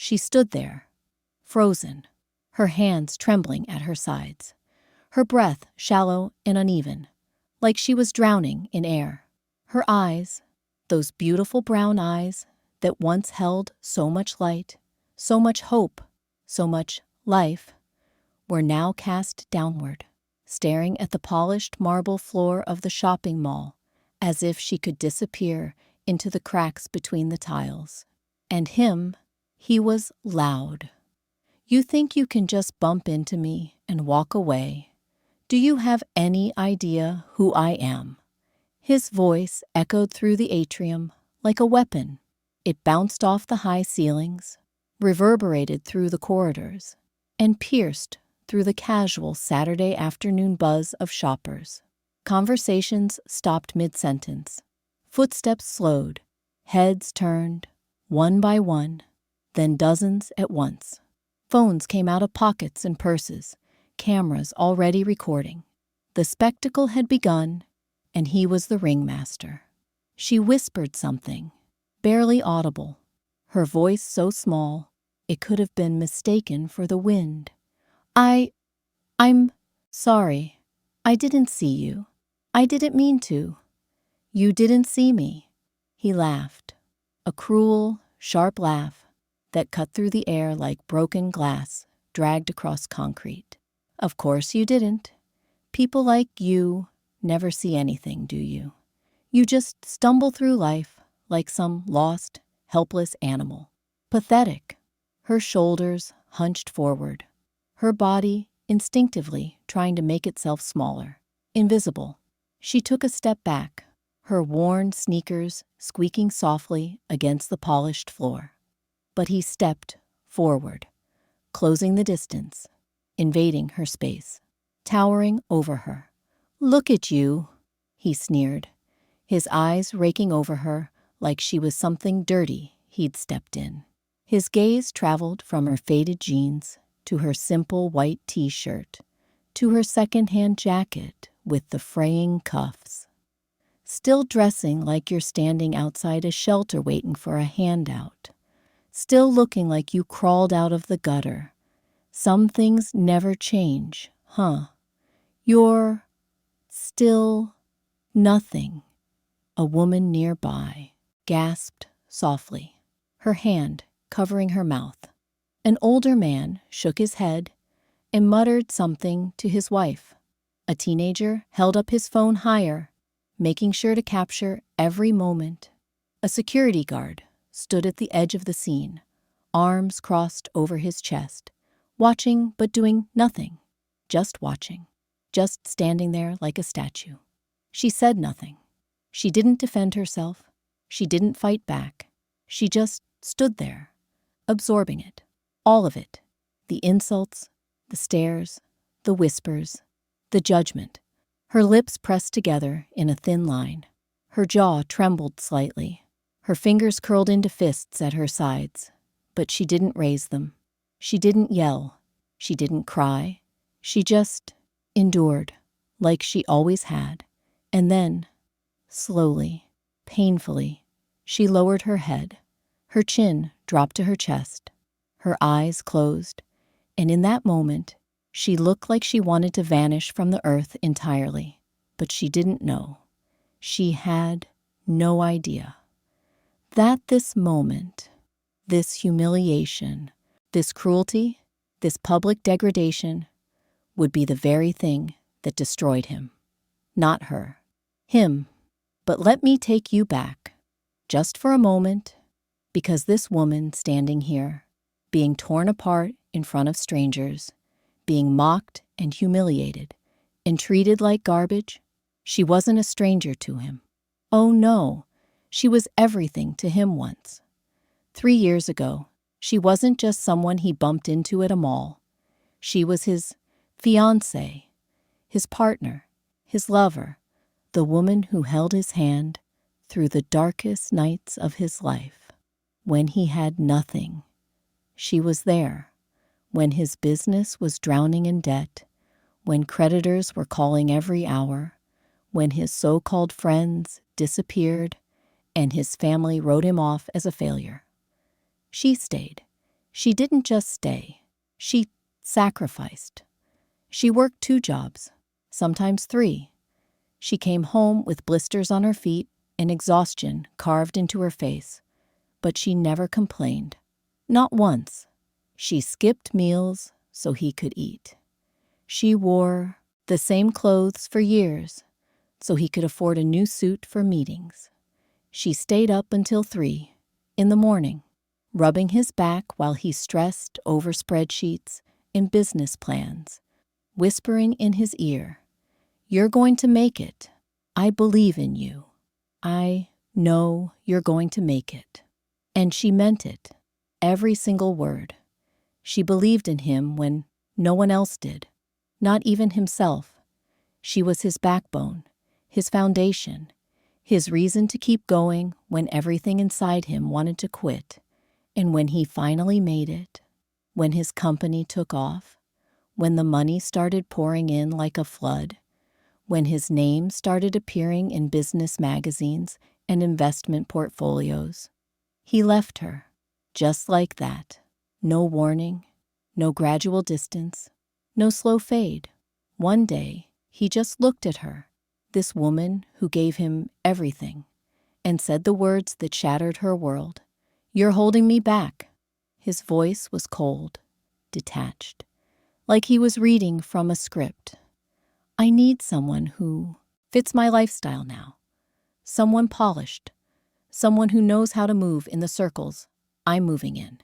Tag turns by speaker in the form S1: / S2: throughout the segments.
S1: She stood there, frozen, her hands trembling at her sides, her breath shallow and uneven, like she was drowning in air. Her eyes, those beautiful brown eyes that once held so much light, so much hope, so much life, were now cast downward, staring at the polished marble floor of the shopping mall as if she could disappear into the cracks between the tiles. And him, he was loud. "You think you can just bump into me and walk away? Do you have any idea who I am?" His voice echoed through the atrium like a weapon. It bounced off the high ceilings, reverberated through the corridors, and pierced through the casual Saturday afternoon buzz of shoppers. Conversations stopped mid-sentence. Footsteps slowed. Heads turned, one by one, then dozens at once. Phones came out of pockets and purses, cameras already recording. The spectacle had begun, and he was the ringmaster. She whispered something, barely audible, her voice so small it could have been mistaken for the wind. I'm sorry. I didn't see you. I didn't mean to. You didn't see me." He laughed, a cruel, sharp laugh that cut through the air like broken glass dragged across concrete. "Of course you didn't. People like you never see anything, do you? You just stumble through life like some lost, helpless animal." Pathetic, her shoulders hunched forward, her body instinctively trying to make itself smaller, invisible. She took a step back, her worn sneakers squeaking softly against the polished floor. But he stepped forward, closing the distance, invading her space, towering over her. "Look at you," he sneered, his eyes raking over her like she was something dirty he'd stepped in. His gaze traveled from her faded jeans to her simple white t-shirt, to her second-hand jacket with the fraying cuffs. "Still dressing like you're standing outside a shelter waiting for a handout. Still looking like you crawled out of the gutter. Some things never change, huh? You're still nothing." A woman nearby gasped softly, her hand covering her mouth. An older man shook his head and muttered something to his wife. A teenager held up his phone higher, making sure to capture every moment. A security guard stood at the edge of the scene, arms crossed over his chest, watching but doing nothing, just watching, just standing there like a statue. She said nothing. She didn't defend herself. She didn't fight back. She just stood there, absorbing it, all of it, the insults, the stares, the whispers, the judgment. Her lips pressed together in a thin line. Her jaw trembled slightly. Her fingers curled into fists at her sides, but she didn't raise them. She didn't yell. She didn't cry. She just endured, like she always had. And then, slowly, painfully, she lowered her head. Her chin dropped to her chest. Her eyes closed, and in that moment, she looked like she wanted to vanish from the earth entirely, but she didn't know. She had no idea that this moment, this humiliation, this cruelty, this public degradation would be the very thing that destroyed him. Not her. Him. But let me take you back, just for a moment, because this woman standing here, being torn apart in front of strangers, being mocked and humiliated and treated like garbage, she wasn't a stranger to him. Oh no, she was everything to him once. 3 years ago, she wasn't just someone he bumped into at a mall. She was his fiancée, his partner, his lover, the woman who held his hand through the darkest nights of his life. When he had nothing, she was there. When his business was drowning in debt, when creditors were calling every hour, when his so-called friends disappeared and his family wrote him off as a failure. She stayed. She didn't just stay. She sacrificed. She worked 2 jobs, sometimes 3. She came home with blisters on her feet and exhaustion carved into her face. But she never complained. Not once. She skipped meals so he could eat. She wore the same clothes for years so he could afford a new suit for meetings. She stayed up until 3 in the morning, rubbing his back while he stressed over spreadsheets and business plans, whispering in his ear, "You're going to make it. I believe in you. I know you're going to make it." And she meant it, every single word. She believed in him when no one else did, not even himself. She was his backbone, his foundation, his reason to keep going when everything inside him wanted to quit. And when he finally made it, when his company took off, when the money started pouring in like a flood, when his name started appearing in business magazines and investment portfolios, he left her, just like that. No warning, no gradual distance, no slow fade. One day, he just looked at her, this woman who gave him everything, and said the words that shattered her world. "You're holding me back." His voice was cold, detached, like he was reading from a script. "I need someone who fits my lifestyle now. Someone polished. Someone who knows how to move in the circles I'm moving in.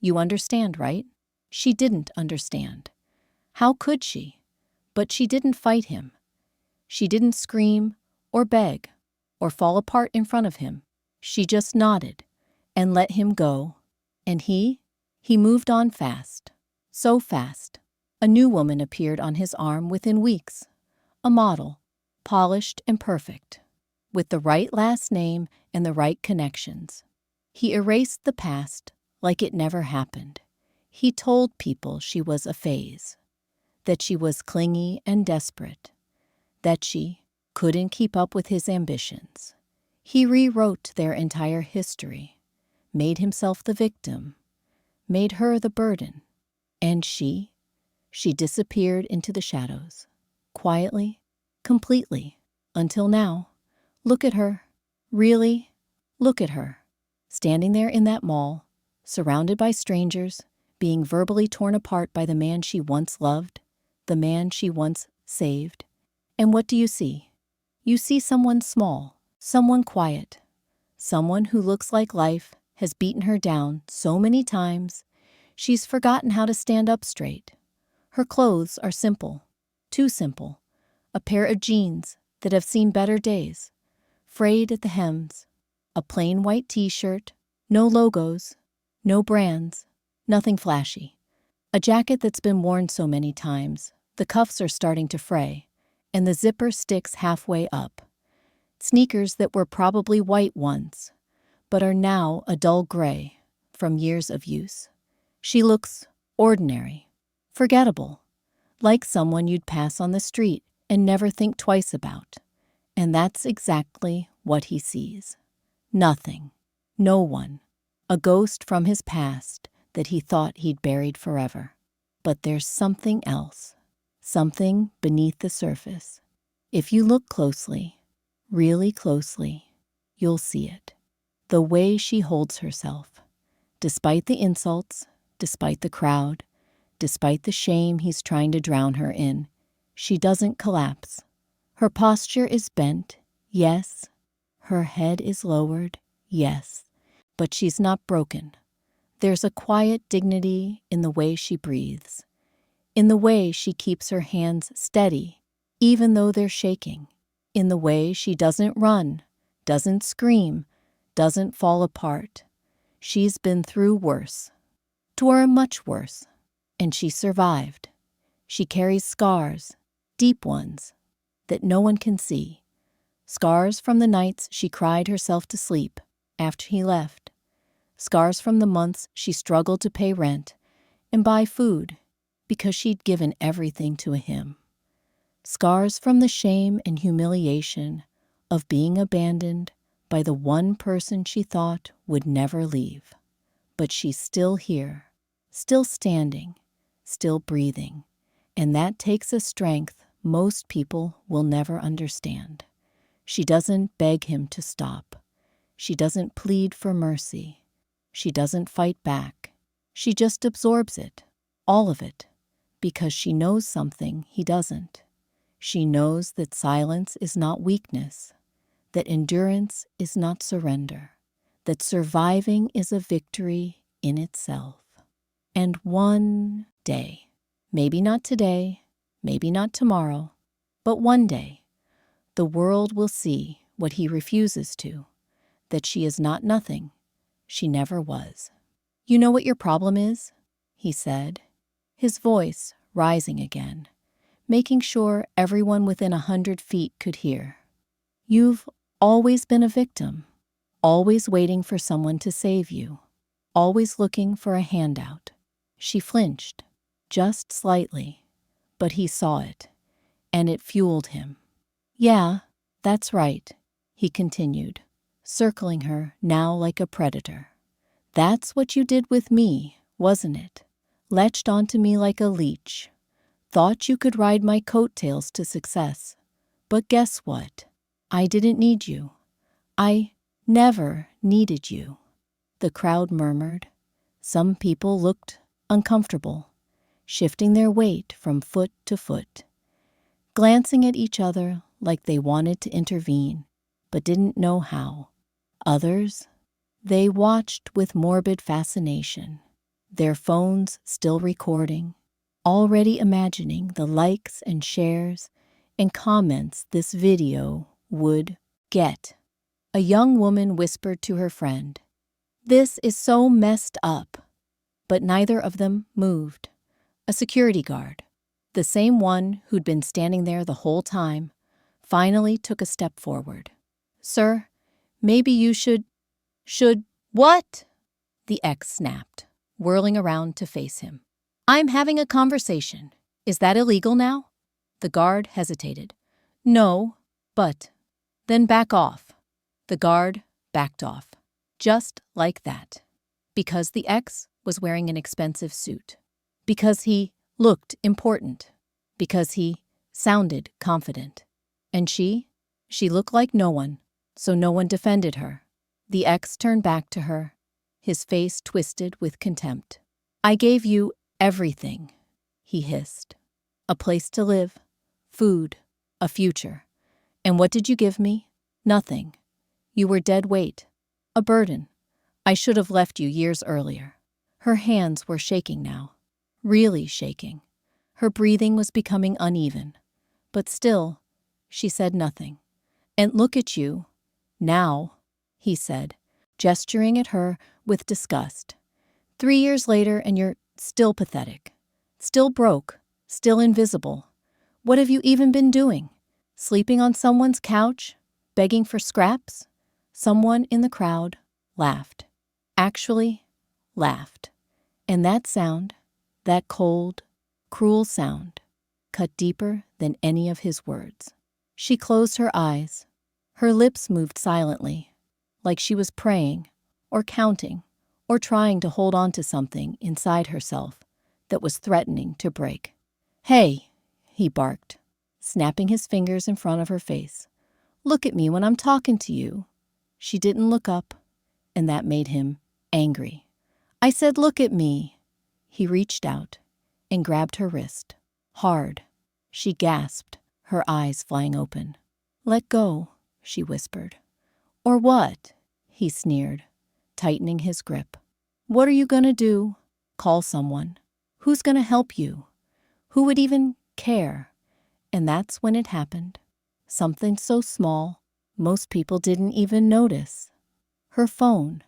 S1: You understand, right?" She didn't understand. How could she? But she didn't fight him. She didn't scream or beg or fall apart in front of him. She just nodded and let him go. And he moved on fast. So fast. A new woman appeared on his arm within weeks. A model, polished and perfect, with the right last name and the right connections. He erased the past like it never happened. He told people she was a phase, that she was clingy and desperate, that she couldn't keep up with his ambitions. He rewrote their entire history, made himself the victim, made her the burden, and she disappeared into the shadows, quietly, completely, until now. Look at her. Really, look at her. Standing there in that mall, surrounded by strangers, being verbally torn apart by the man she once loved, the man she once saved. And what do you see? You see someone small, someone quiet, someone who looks like life has beaten her down so many times, she's forgotten how to stand up straight. Her clothes are simple, too simple. A pair of jeans that have seen better days, frayed at the hems, a plain white t-shirt, no logos, no brands, nothing flashy. A jacket that's been worn so many times, the cuffs are starting to fray, and the zipper sticks halfway up. Sneakers that were probably white once, but are now a dull gray from years of use. She looks ordinary, forgettable, like someone you'd pass on the street and never think twice about. And that's exactly what he sees. Nothing. No one. A ghost from his past that he thought he'd buried forever. But there's something else. Something beneath the surface. If you look closely, really closely, you'll see it. The way she holds herself. Despite the insults, despite the crowd, despite the shame he's trying to drown her in, she doesn't collapse. Her posture is bent, yes. Her head is lowered, yes. But she's not broken. There's a quiet dignity in the way she breathes, in the way she keeps her hands steady, even though they're shaking, in the way she doesn't run, doesn't scream, doesn't fall apart. She's been through worse, much worse, and she survived. She carries scars, deep ones, that no one can see. Scars from the nights she cried herself to sleep after he left. Scars from the months she struggled to pay rent and buy food because she'd given everything to him. Scars from the shame and humiliation of being abandoned by the one person she thought would never leave. But she's still here, still standing, still breathing. And that takes a strength most people will never understand. She doesn't beg him to stop. She doesn't plead for mercy. She doesn't fight back. She just absorbs it, all of it, because she knows something he doesn't. She knows that silence is not weakness, that endurance is not surrender, that surviving is a victory in itself. And one day, maybe not today, maybe not tomorrow, but one day, the world will see what he refuses to, that she is not nothing. She never was. "You know what your problem is?" he said, his voice rising again, making sure everyone within 100 feet could hear. "You've always been a victim, always waiting for someone to save you, always looking for a handout." She flinched, just slightly, but he saw it, and it fueled him. "Yeah, that's right," he continued, circling her now like a predator. "That's what you did with me, wasn't it? Latched onto me like a leech. Thought you could ride my coattails to success. But guess what? I didn't need you. I never needed you." The crowd murmured. Some people looked uncomfortable, shifting their weight from foot to foot, glancing at each other like they wanted to intervene, but didn't know how. Others, they watched with morbid fascination, their phones still recording, already imagining the likes and shares and comments this video would get. A young woman whispered to her friend, "This is so messed up." But neither of them moved. A security guard, the same one who'd been standing there the whole time, finally took a step forward. "Sir, maybe you should what?" The ex snapped, whirling around to face him. "I'm having a conversation. Is that illegal now?" The guard hesitated. "No, but..." "Then back off." The guard backed off, just like that. Because the ex was wearing an expensive suit. Because he looked important. Because he sounded confident. And she looked like no one, so no one defended her. The ex turned back to her, his face twisted with contempt. "I gave you everything," he hissed. "A place to live, food, a future. And what did you give me? Nothing. You were dead weight, a burden. I should have left you years earlier." Her hands were shaking now, really shaking. Her breathing was becoming uneven. But still, she said nothing. "And look at you, now," he said, gesturing at her with disgust. 3 years later and you're still pathetic, still broke, still invisible. What have you even been doing? Sleeping on someone's couch? Begging for scraps?" Someone in the crowd laughed. Actually laughed. And that sound, that cold, cruel sound, cut deeper than any of his words. She closed her eyes. Her lips moved silently, like she was praying, or counting, or trying to hold on to something inside herself that was threatening to break. "Hey," he barked, snapping his fingers in front of her face. "Look at me when I'm talking to you." She didn't look up, and that made him angry. "I said, look at me." He reached out and grabbed her wrist, hard. She gasped, her eyes flying open. "Let go," she whispered. "Or what?" he sneered, tightening his grip. "What are you going to do? Call someone? Who's going to help you? Who would even care?" And that's when it happened. Something so small, most people didn't even notice. Her phone.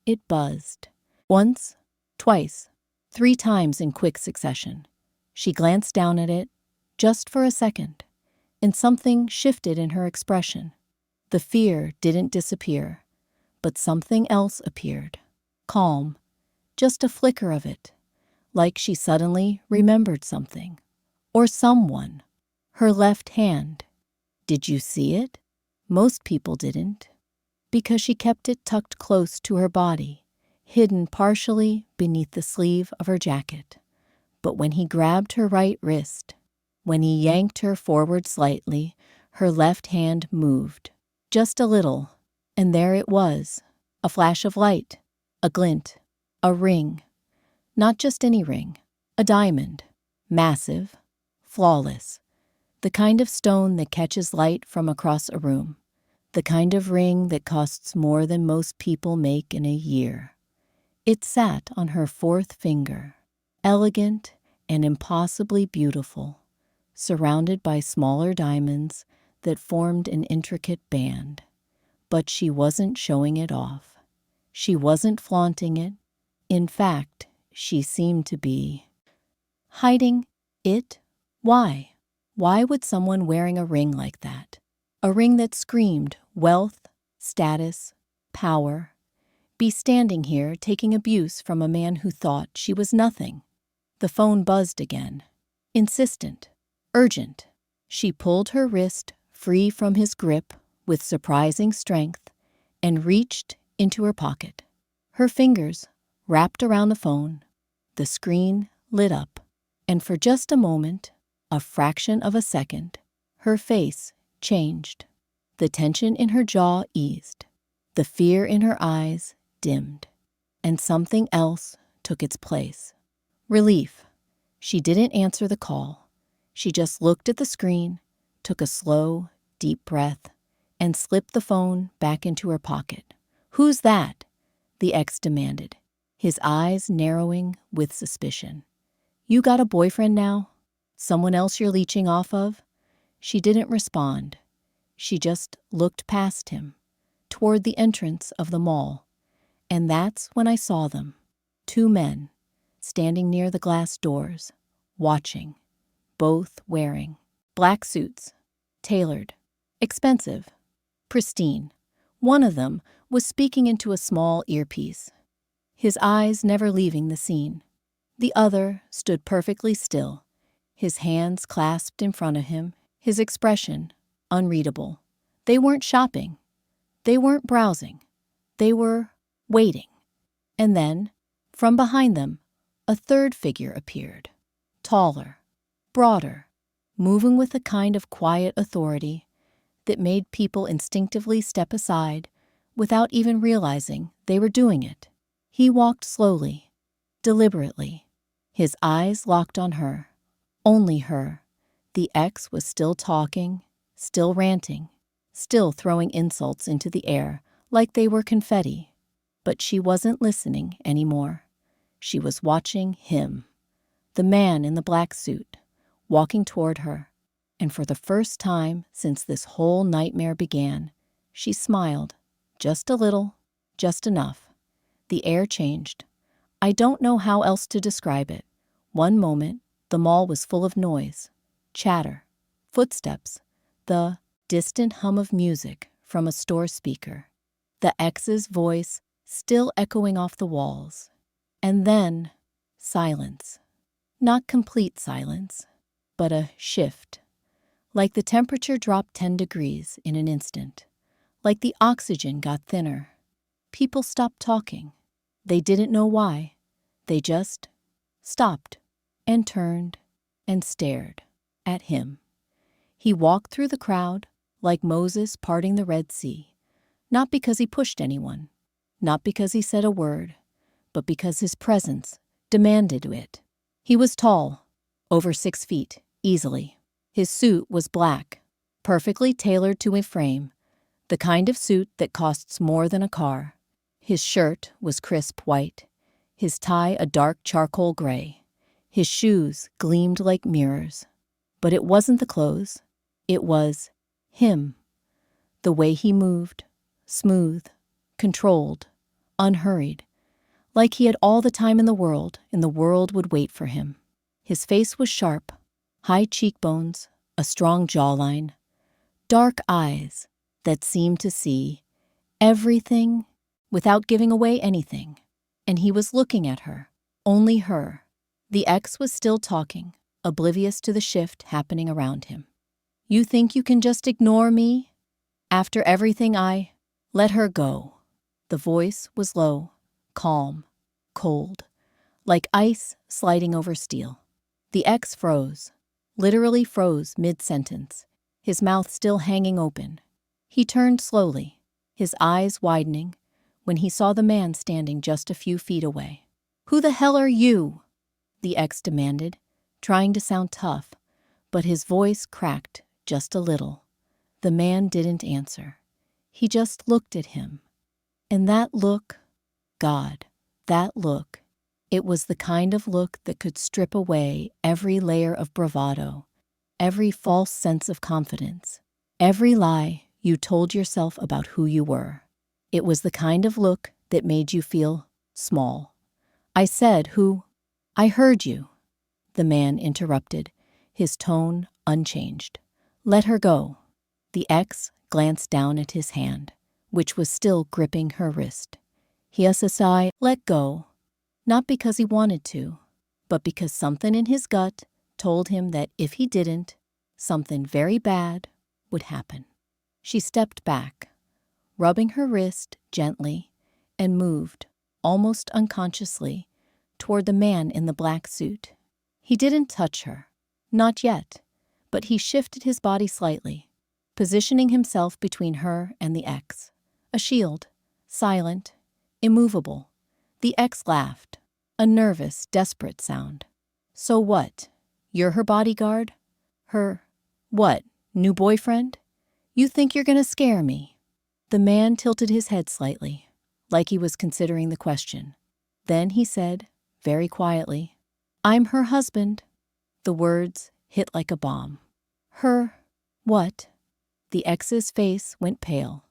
S1: It buzzed. Once, twice, 3 times in quick succession. She glanced down at it, just for a second, and something shifted in her expression. The fear didn't disappear, but something else appeared. Calm, just a flicker of it, like she suddenly remembered something, or someone. Her left hand. Did you see it? Most people didn't, because she kept it tucked close to her body, hidden partially beneath the sleeve of her jacket. But when he grabbed her right wrist, when he yanked her forward slightly, her left hand moved. Just a little, and there it was, a flash of light, a glint, a ring. Not just any ring, a diamond, massive, flawless, the kind of stone that catches light from across a room, the kind of ring that costs more than most people make in a year. It sat on her fourth finger, elegant and impossibly beautiful, surrounded by smaller diamonds that formed an intricate band. But she wasn't showing it off. She wasn't flaunting it. In fact, she seemed to be hiding it. Why? Why would someone wearing a ring like that, a ring that screamed wealth, status, power, be standing here taking abuse from a man who thought she was nothing? The phone buzzed again. Insistent, urgent. She pulled her wrist free from his grip with surprising strength and reached into her pocket. Her fingers wrapped around the phone. The screen lit up, and for just a moment, a fraction of a second, her face changed. The tension in her jaw eased. The fear in her eyes dimmed, and something else took its place. Relief. She didn't answer the call. She just looked at the screen, took a slow, deep breath, and slipped the phone back into her pocket. "Who's that?" the ex demanded, his eyes narrowing with suspicion. "You got a boyfriend now? Someone else you're leeching off of?" She didn't respond. She just looked past him, toward the entrance of the mall. And that's when I saw them, two men, standing near the glass doors, watching, both wearing black suits, tailored, expensive, pristine. One of them was speaking into a small earpiece, his eyes never leaving the scene. The other stood perfectly still, his hands clasped in front of him, his expression unreadable. They weren't shopping. They weren't browsing. They were waiting. And then, from behind them, a third figure appeared, taller, broader, moving with a kind of quiet authority that made people instinctively step aside without even realizing they were doing it. He walked slowly, deliberately, his eyes locked on her, only her. The ex was still talking, still ranting, still throwing insults into the air like they were confetti. But she wasn't listening anymore. She was watching him, the man in the black suit, walking toward her. And for the first time since this whole nightmare began, she smiled, just a little, just enough. The air changed. I don't know how else to describe it. One moment, the mall was full of noise, chatter, footsteps, the distant hum of music from a store speaker, the ex's voice still echoing off the walls. And then, silence. Not complete silence, but a shift. Like the temperature dropped 10 degrees in an instant. Like the oxygen got thinner. People stopped talking. They didn't know why. They just stopped and turned and stared at him. He walked through the crowd like Moses parting the Red Sea, not because he pushed anyone, not because he said a word, but because his presence demanded it. He was tall, over 6 feet, easily. His suit was black, perfectly tailored to a frame, the kind of suit that costs more than a car. His shirt was crisp white, his tie a dark charcoal gray. His shoes gleamed like mirrors. But it wasn't the clothes. It was him. The way he moved, smooth, controlled, unhurried, like he had all the time in the world and the world would wait for him. His face was sharp, high cheekbones, a strong jawline, dark eyes that seemed to see everything without giving away anything. And he was looking at her, only her. The ex was still talking, oblivious to the shift happening around him. "You think you can just ignore me? After everything let her go." The voice was low, calm, cold, like ice sliding over steel. The ex froze, literally froze mid-sentence, his mouth still hanging open. He turned slowly, his eyes widening, when he saw the man standing just a few feet away. "Who the hell are you?" the ex demanded, trying to sound tough, but his voice cracked just a little. The man didn't answer. He just looked at him. And that look, God, that look, it was the kind of look that could strip away every layer of bravado, every false sense of confidence, every lie you told yourself about who you were. It was the kind of look that made you feel small. "I said who?" "I heard you," the man interrupted, his tone unchanged. "Let her go." The ex glanced down at his hand, which was still gripping her wrist. He let go, not because he wanted to, but because something in his gut told him that if he didn't, something very bad would happen. She stepped back, rubbing her wrist gently, and moved, almost unconsciously, toward the man in the black suit. He didn't touch her, not yet, but he shifted his body slightly, positioning himself between her and the ex. A shield, silent, immovable. The ex laughed, a nervous, desperate sound. "So what? You're her bodyguard? Her, what, new boyfriend? You think you're gonna scare me?" The man tilted his head slightly, like he was considering the question. Then he said, very quietly, "I'm her husband." The words hit like a bomb. "Her, what?" The ex's face went pale.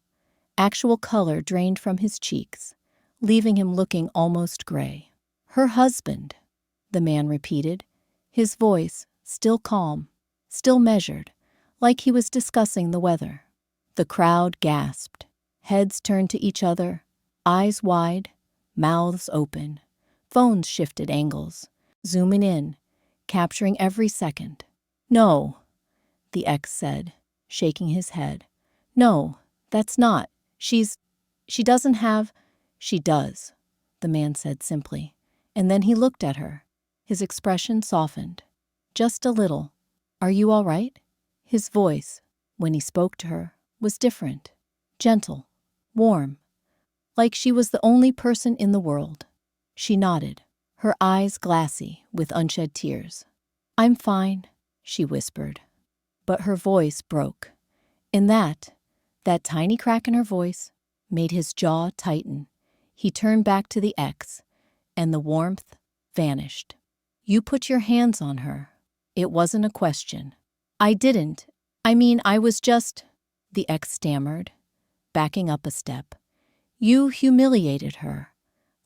S1: Actual color drained from his cheeks, leaving him looking almost gray. "Her husband," the man repeated, his voice still calm, still measured, like he was discussing the weather. The crowd gasped, heads turned to each other, eyes wide, mouths open. Phones shifted angles, zooming in, capturing every second. "No," the ex said, shaking his head. "No, that's not. She doesn't have—" "She does," the man said simply. And then he looked at her. His expression softened. Just a little. "Are you all right?" His voice, when he spoke to her, was different. Gentle, warm, like she was the only person in the world. She nodded, her eyes glassy with unshed tears. "I'm fine," she whispered. But her voice broke. And that tiny crack in her voice made his jaw tighten. He turned back to the ex, and the warmth vanished. "You put your hands on her. It wasn't a question." "I didn't. I was just—" the ex stammered, backing up a step. "You humiliated her.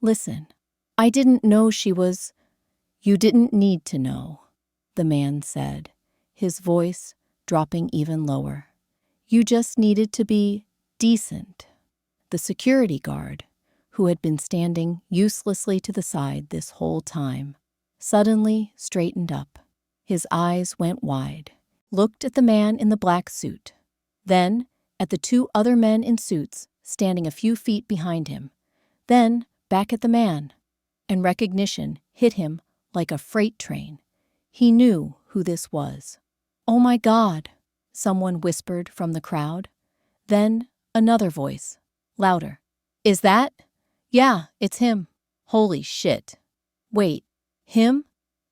S1: Listen, I didn't know she was—" "You didn't need to know," the man said, his voice dropping even lower. "You just needed to be decent." The security guard, who had been standing uselessly to the side this whole time, suddenly straightened up. His eyes went wide, looked at the man in the black suit, then at the two other men in suits standing a few feet behind him, then back at the man, and recognition hit him like a freight train. He knew who this was. "Oh my God," someone whispered from the crowd. Then another voice, louder. "Is that? Yeah, it's him. Holy shit. Wait, him?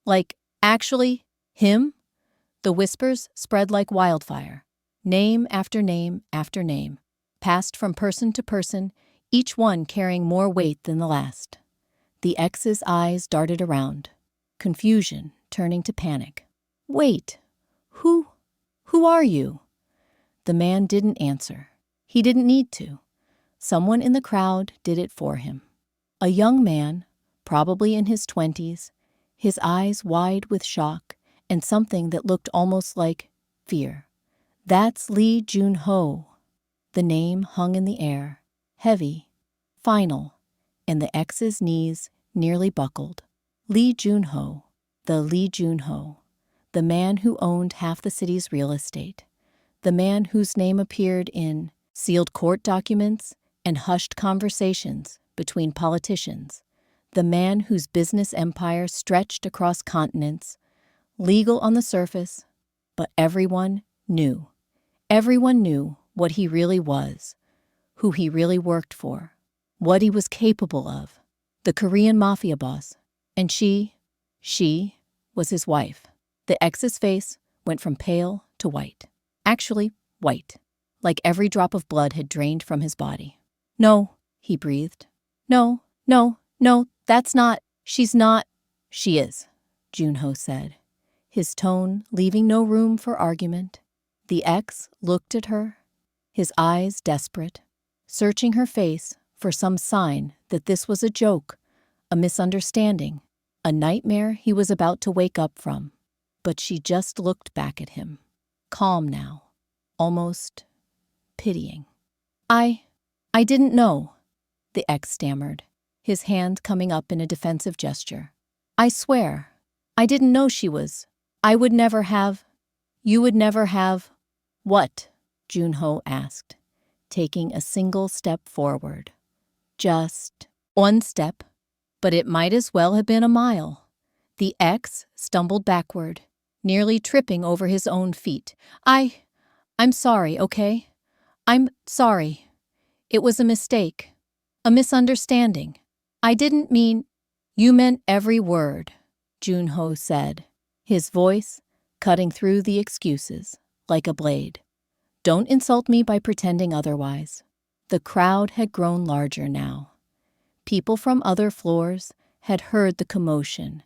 S1: Like, actually, him?" The whispers spread like wildfire. Name after name after name, passed from person to person, each one carrying more weight than the last. The ex's eyes darted around, confusion turning to panic. "Wait, who are you?" The man didn't answer. He didn't need to. Someone in the crowd did it for him. A young man, probably in his 20s, his eyes wide with shock and something that looked almost like fear. "That's Lee Jun-ho." The name hung in the air, heavy, final, and the ex's knees nearly buckled. Lee Jun-ho, the man who owned half the city's real estate, the man whose name appeared in sealed court documents and hushed conversations between politicians, the man whose business empire stretched across continents, legal on the surface, but everyone knew. Everyone knew what he really was, who he really worked for, what he was capable of. The Korean Mafia Boss. And she was his wife. The ex's face went from pale to white. Actually, white, like every drop of blood had drained from his body. "No," he breathed. "No, no, no, that's not, she's not." "She is," Junho said, his tone leaving no room for argument. The ex looked at her, his eyes desperate, searching her face for some sign that this was a joke, a misunderstanding, a nightmare he was about to wake up from. But she just looked back at him, calm now, almost pitying. I didn't know," the ex stammered, his hand coming up in a defensive gesture. "I swear, I didn't know she was. I would never have." "You would never have—" "What?" Junho asked, taking a single step forward. Just one step, but it might as well have been a mile. The ex stumbled backward, nearly tripping over his own feet. I'm sorry, okay? I'm sorry. It was a mistake, a misunderstanding. I didn't mean—" "You meant every word," Junho said, his voice cutting through the excuses like a blade. "Don't insult me by pretending otherwise." The crowd had grown larger now. People from other floors had heard the commotion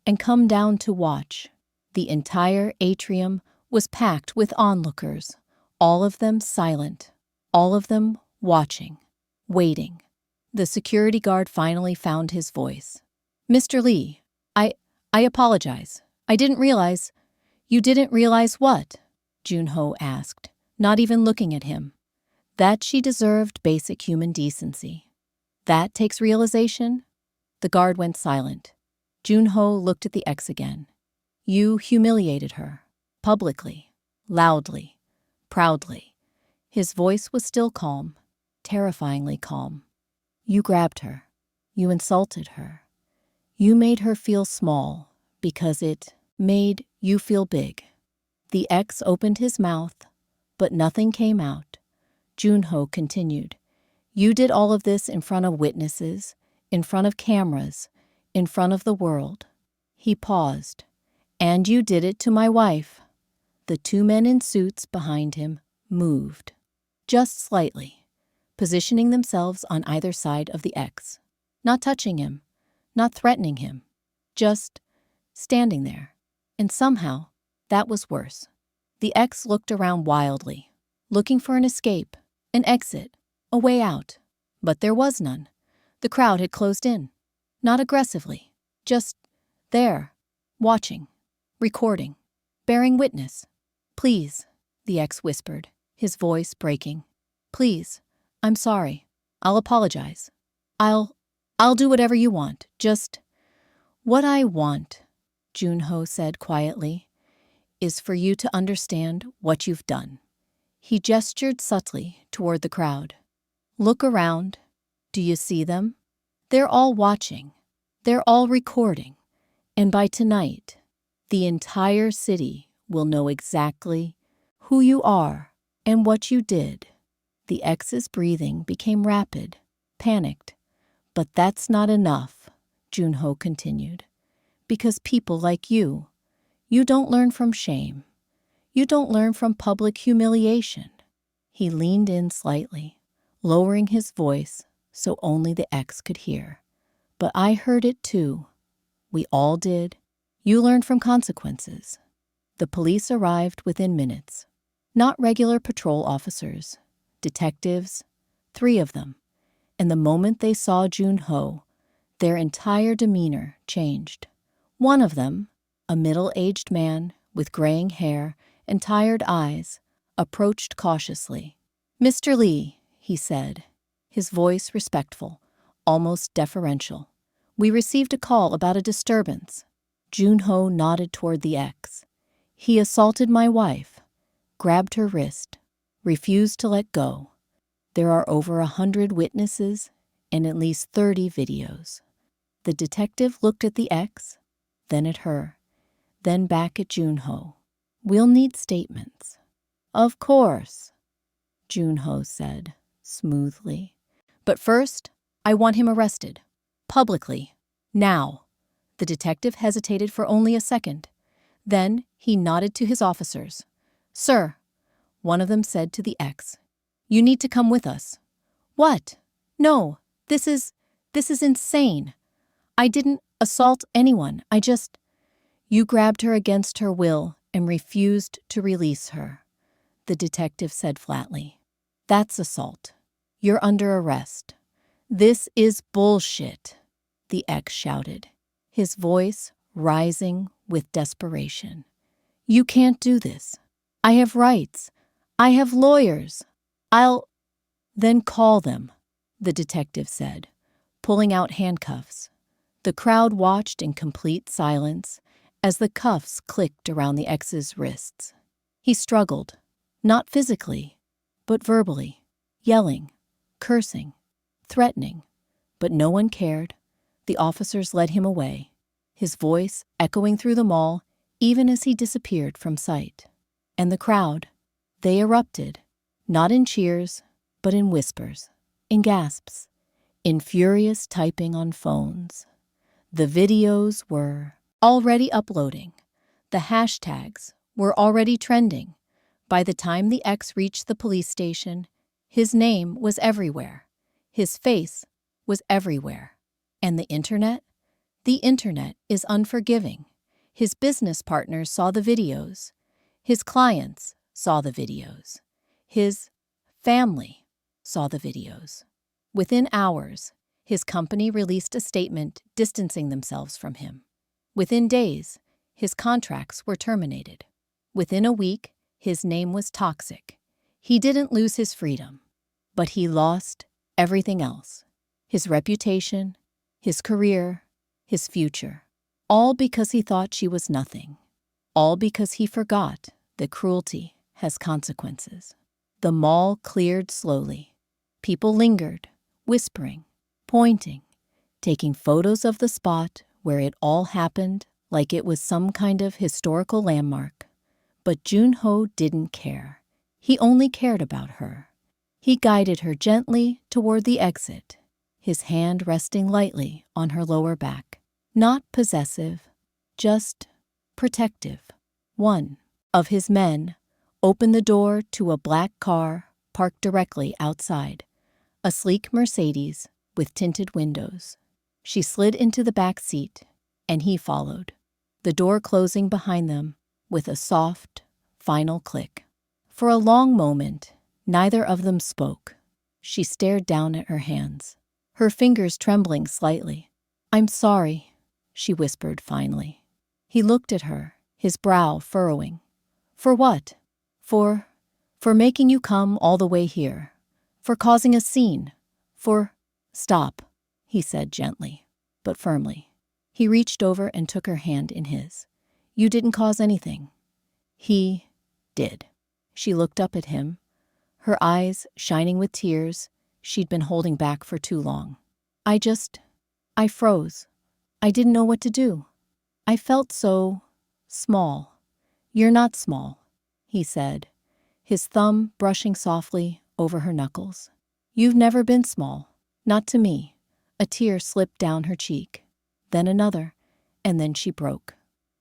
S1: and come down to watch. The entire atrium was packed with onlookers, all of them silent, all of them watching, waiting. The security guard finally found his voice. "Mr. Lee, I apologize. I didn't realize—" "You didn't realize what?" Junho asked, not even looking at him. That she deserved basic human decency. "That takes realization?" The guard went silent. Junho looked at the ex again. "You humiliated her, publicly, loudly, proudly." His voice was still calm, terrifyingly calm. "You grabbed her. You insulted her. You made her feel small because it made you feel big." The ex opened his mouth, but nothing came out. Junho continued. "You did all of this in front of witnesses, in front of cameras, in front of the world." He paused. "And you did it to my wife." The two men in suits behind him moved, just slightly, positioning themselves on either side of the ex, not touching him, not threatening him, just standing there. And somehow, that was worse. The ex looked around wildly, looking for an escape, an exit, a way out. But there was none. The crowd had closed in. Not aggressively, just there, watching, recording, bearing witness. "Please," the ex whispered, his voice breaking. "Please, I'm sorry. I'll apologize. I'll do whatever you want. Just—" "What I want," Junho said quietly, "is for you to understand what you've done." He gestured subtly toward the crowd. "Look around. Do you see them? They're all watching. They're all recording. And by tonight, the entire city will know exactly who you are and what you did." The ex's breathing became rapid, panicked. "But that's not enough," Junho continued. "Because people like you don't learn from shame. You don't learn from public humiliation." He leaned in slightly, lowering his voice so only the ex could hear. "But I heard it too. We all did. You learn from consequences." The police arrived within minutes. Not regular patrol officers, detectives, 3 of them. And the moment they saw Junho, their entire demeanor changed. One of them, a middle-aged man with graying hair and tired eyes, approached cautiously. "Mr. Lee," he said, his voice respectful, almost deferential. "We received a call about a disturbance." Junho nodded toward the ex. "He assaulted my wife, grabbed her wrist, refused to let go. There are over 100 witnesses and at least 30 videos. The detective looked at the ex, then at her, then back at Junho. "We'll need statements." "Of course," Junho said smoothly. "But first, I want him arrested. Publicly. Now." The detective hesitated for only a second. Then he nodded to his officers. "Sir," one of them said to the ex, "you need to come with us." "What? No, this is insane. I didn't assault anyone. I just—" "You grabbed her against her will and refused to release her," the detective said flatly. "That's assault. You're under arrest." "This is bullshit," the ex shouted, his voice rising with desperation. "You can't do this. I have rights. I have lawyers. I'll—" "Then call them," the detective said, pulling out handcuffs. The crowd watched in complete silence as the cuffs clicked around the ex's wrists. He struggled, not physically, but verbally, yelling, cursing, threatening, but no one cared. The officers led him away, his voice echoing through the mall even as he disappeared from sight. And the crowd, they erupted, not in cheers, but in whispers, in gasps, in furious typing on phones. The videos were already uploading. The hashtags were already trending. By the time the ex reached the police station, his name was everywhere. His face was everywhere. And the internet? The internet is unforgiving. His business partners saw the videos. His clients saw the videos. His family saw the videos. Within hours, his company released a statement distancing themselves from him. Within days, his contracts were terminated. Within a week, his name was toxic. He didn't lose his freedom, but he lost everything else. His reputation, his career, his future. All because he thought she was nothing. All because he forgot that cruelty has consequences. The mall cleared slowly. People lingered, whispering, pointing, taking photos of the spot where it all happened like it was some kind of historical landmark. But Junho didn't care. He only cared about her. He guided her gently toward the exit, his hand resting lightly on her lower back. Not possessive, just protective. One of his men opened the door to a black car parked directly outside, a sleek Mercedes with tinted windows. She slid into the back seat, and he followed, the door closing behind them with a soft, final click. For a long moment, neither of them spoke. She stared down at her hands, her fingers trembling slightly. "I'm sorry," she whispered finally. He looked at her, his brow furrowing. "For what?" For making you come all the way here. For causing a scene. For—" "Stop," he said gently, but firmly. He reached over and took her hand in his. "You didn't cause anything." "He did." She looked up at him, her eyes shining with tears she'd been holding back for too long. I froze. I didn't know what to do. I felt so small." "You're not small," he said, his thumb brushing softly over her knuckles. "You've never been small, not to me." A tear slipped down her cheek, then another, and then she broke,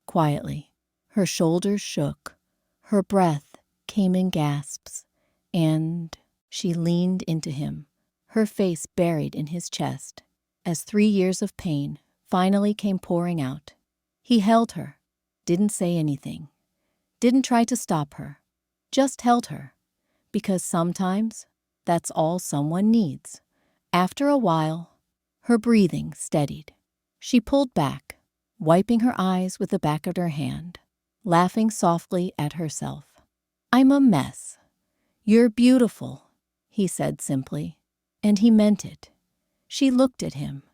S1: quietly. Her shoulders shook, her breath came in gasps, and she leaned into him, her face buried in his chest, as 3 years of pain finally came pouring out. He held her, didn't say anything, didn't try to stop her, just held her, because sometimes that's all someone needs. After a while, her breathing steadied. She pulled back, wiping her eyes with the back of her hand, laughing softly at herself. "I'm a mess." "You're beautiful," he said simply, and he meant it. She looked at him,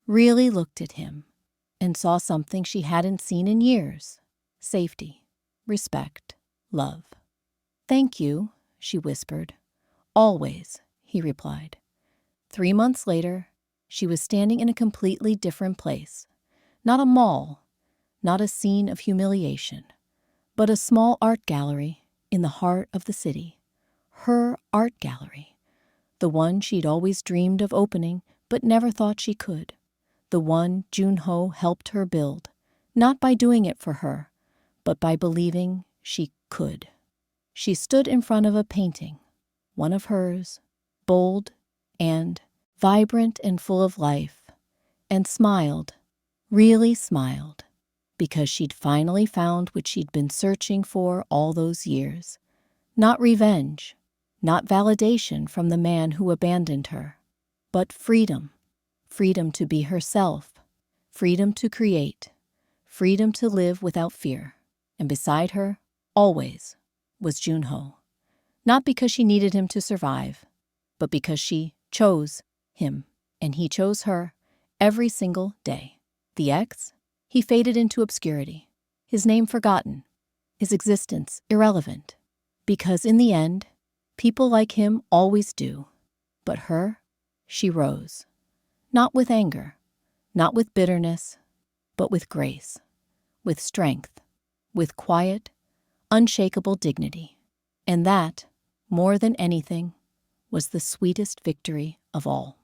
S1: really looked at him, and saw something she hadn't seen in years. Safety, respect, love. "Thank you," she whispered. "Always," he replied. 3 months later, She was standing in a completely different place. Not a mall, not a scene of humiliation, but a small art gallery in the heart of the city. Her art gallery. The one she'd always dreamed of opening but never thought she could. The one Junho helped her build, not by doing it for her, but by believing she could. She stood in front of a painting, one of hers, bold and vibrant and full of life, and smiled, really smiled, because she'd finally found what she'd been searching for all those years. Not revenge, not validation from the man who abandoned her, but freedom. Freedom to be herself, freedom to create, freedom to live without fear. And beside her, always, was Junho. Not because she needed him to survive, but because she chose him, and he chose her every single day. The ex, he faded into obscurity, his name forgotten, his existence irrelevant, because in the end, people like him always do. But her, she rose, not with anger, not with bitterness, but with grace, with strength, with quiet, unshakable dignity. And that, more than anything, was the sweetest victory of all.